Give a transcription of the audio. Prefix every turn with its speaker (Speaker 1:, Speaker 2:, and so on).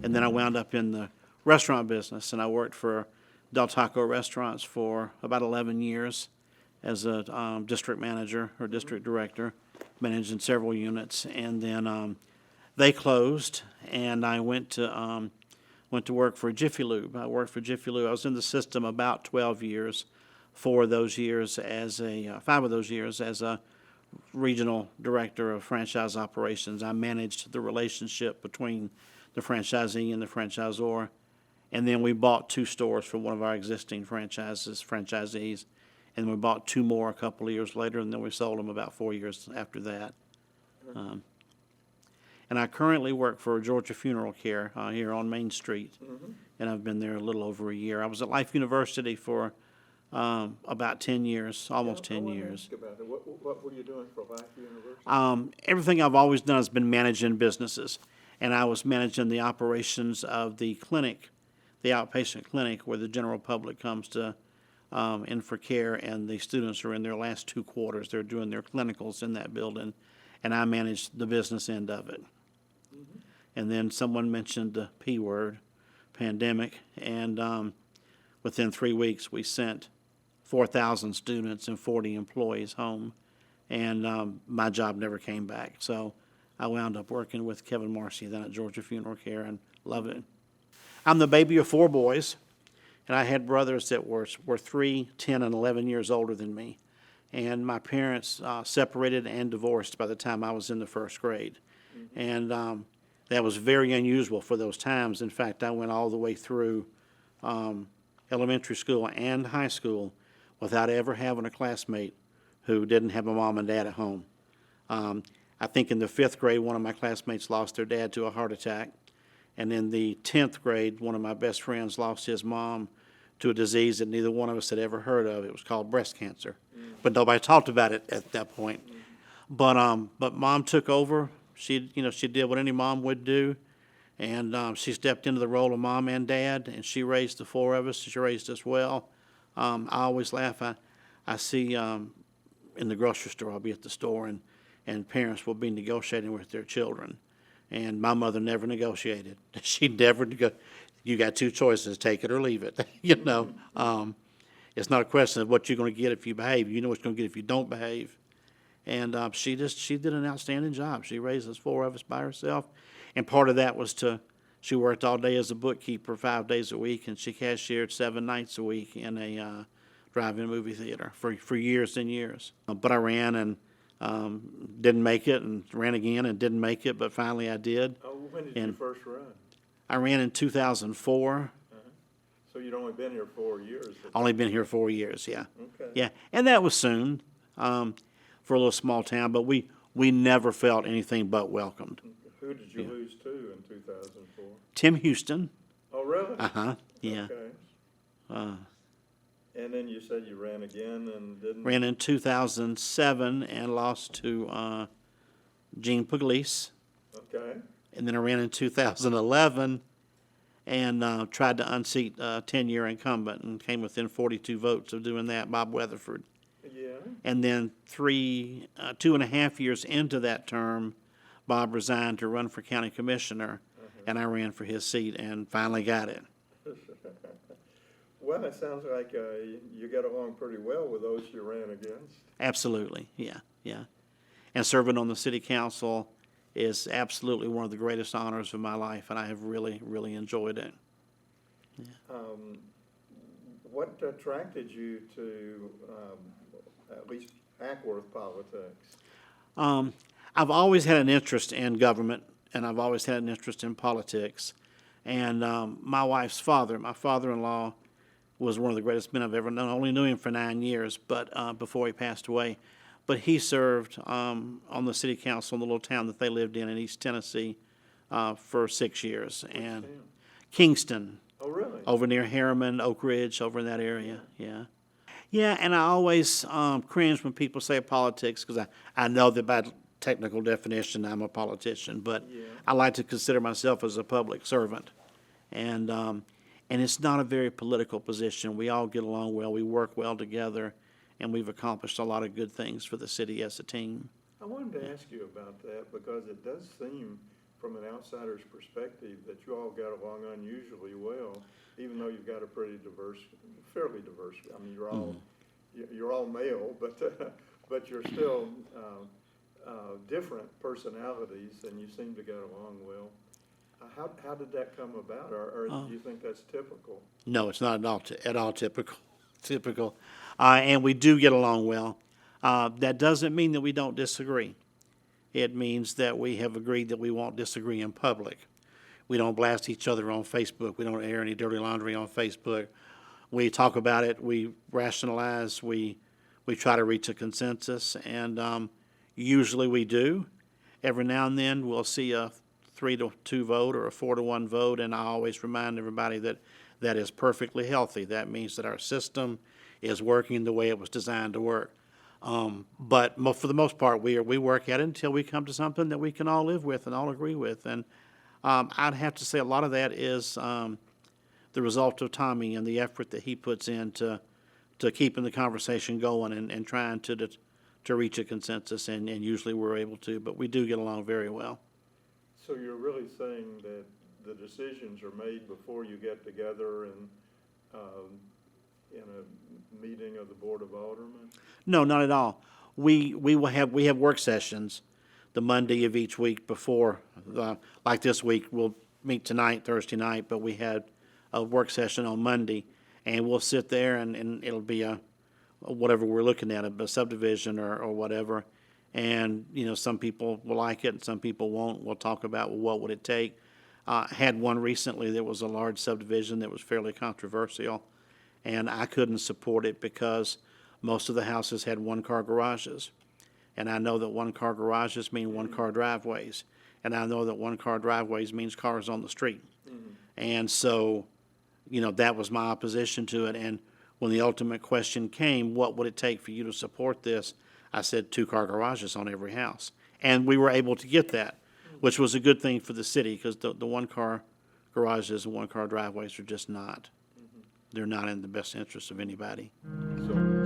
Speaker 1: And then I wound up in the restaurant business, and I worked for Del Taco Restaurants for about 11 years as a district manager or district director, managing several units. And then they closed, and I went to work for Jiffy Lube. I worked for Jiffy Lube. I was in the system about 12 years, 5 of those years as a regional director of franchise operations. I managed the relationship between the franchisee and the franchisor. And then we bought 2 stores from one of our existing franchisees. And we bought 2 more a couple of years later, and then we sold them about 4 years after that. And I currently work for Georgia Funeral Care here on Main Street, and I've been there a little over a year. I was at Life University for about 10 years, almost 10 years.
Speaker 2: Ask about it. What were you doing for Life University?
Speaker 1: Everything I've always done has been managing businesses, and I was managing the operations of the clinic, the outpatient clinic where the general public comes to in for care, and the students are in their last 2 quarters. They're doing their clinicals in that building, and I managed the business end of it. And then someone mentioned the P word, pandemic, and within 3 weeks we sent 4,000 students and 40 employees home, and my job never came back. So I wound up working with Kevin Marcy then at Georgia Funeral Care and love it. I'm the baby of 4 boys, and I had brothers that were 3, 10, and 11 years older than me. And my parents separated and divorced by the time I was in the 1st grade. And that was very unusual for those times. In fact, I went all the way through elementary school and high school without ever having a classmate who didn't have a mom and dad at home. I think in the 5th grade, one of my classmates lost their dad to a heart attack. And in the 10th grade, one of my best friends lost his mom to a disease that neither one of us had ever heard of. It was called breast cancer. But nobody talked about it at that point. But Mom took over. She did what any mom would do. And she stepped into the role of mom and dad, and she raised the 4 of us. She raised us well. I always laugh. I see in the grocery store, I'll be at the store, and parents will be negotiating with their children. And my mother never negotiated. She never you got 2 choices, take it or leave it. It's not a question of what you're going to get if you behave. You know what you're going to get if you don't behave. And she did an outstanding job. She raised us 4 of us by herself. And part of that was she worked all day as a bookkeeper 5 days a week, and she cashiered 7 nights a week in a drive-in movie theater for years and years. But I ran and didn't make it, and ran again and didn't make it, but finally I did.
Speaker 2: Oh, when did you first run?
Speaker 1: I ran in 2004.
Speaker 2: So you'd only been here 4 years?
Speaker 1: Only been here 4 years, yeah.
Speaker 2: Okay.
Speaker 1: Yeah, and that was soon for a little small town, but we never felt anything but welcomed.
Speaker 2: Who did you lose to in 2004?
Speaker 1: Tim Houston.
Speaker 2: Oh, really?
Speaker 1: Yeah.
Speaker 2: Okay. And then you said you ran again and didn't?
Speaker 1: Ran in 2007 and lost to Gene Pugliese.
Speaker 2: Okay.
Speaker 1: And then I ran in 2011 and tried to unseat a 10-year incumbent and came within 42 votes of doing that, Bob Weatherford.
Speaker 2: Yeah.
Speaker 1: And then 2.5 years into that term, Bob resigned to run for county commissioner, and I ran for his seat and finally got it.
Speaker 2: Well, it sounds like you got along pretty well with those you ran against.
Speaker 1: Absolutely, yeah. And serving on the city council is absolutely one of the greatest honors of my life, and I have really, really enjoyed it. Yeah.
Speaker 2: What attracted you to at least Acworth politics?
Speaker 1: I've always had an interest in government, and I've always had an interest in politics. And my wife's father, my father-in-law, was one of the greatest men I've ever known. I only knew him for 9 years, but before he passed away. But he served on the city council in the little town that they lived in East Tennessee for 6 years. And Kingston.
Speaker 2: Oh, really?
Speaker 1: Over near Harriman, Oak Ridge, over in that area, yeah. Yeah, and I always cringe when people say politics, because I know that by technical definition I'm a politician, but I like to consider myself as a public servant. And it's not a very political position. We all get along well, we work well together, and we've accomplished a lot of good things for the city as a team.
Speaker 2: I wanted to ask you about that because it does seem from an outsider's perspective, that you all got along unusually well, even though you've got a pretty diverse, fairly diverse, I mean, you're all male, but you're still different personalities, and you seem to get along well. How did that come about, or do you think that's typical?
Speaker 1: No, it's not at all typical. And we do get along well. That doesn't mean that we don't disagree. It means that we have agreed that we won't disagree in public. We don't blast each other on Facebook. We don't air any dirty laundry on Facebook. We talk about it. We rationalize. We try to reach a consensus, and usually we do. Every now and then we'll see a 3-2 vote or a 4-1 vote, and I always remind everybody that that is perfectly healthy. That means that our system is working the way it was designed to work. But for the most part, we work at it until we come to something that we can all live with and all agree with. And I'd have to say a lot of that is the result of Tommy and the effort that he puts in to keeping the conversation going and trying to reach a consensus. And usually we're able to, but we do get along very well.
Speaker 2: So you're really saying that the decisions are made before you get together and in a meeting of the Board of Aldermen?
Speaker 1: No, not at all. We have work sessions the Monday of each week before, like this week, we'll meet tonight, Thursday night, but we had a work session on Monday, and we'll sit there and it'll be whatever we're looking at, a subdivision or whatever. And, some people will like it and some people won't. We'll talk about, well, what would it take. Had one recently that was a large subdivision that was fairly controversial, and I couldn't support it because most of the houses had one-car garages. And I know that one-car garages mean one-car driveways. And I know that one-car driveways means cars on the street. Mm-hmm. And so, that was my opposition to it. And when the ultimate question came, what would it take for you to support this? I said 2-car garages on every house. And we were able to get that, which was a good thing for the city because the one-car garages and one-car driveways are just not. Mm-hmm. They're not in the best interest of anybody.
Speaker 2: So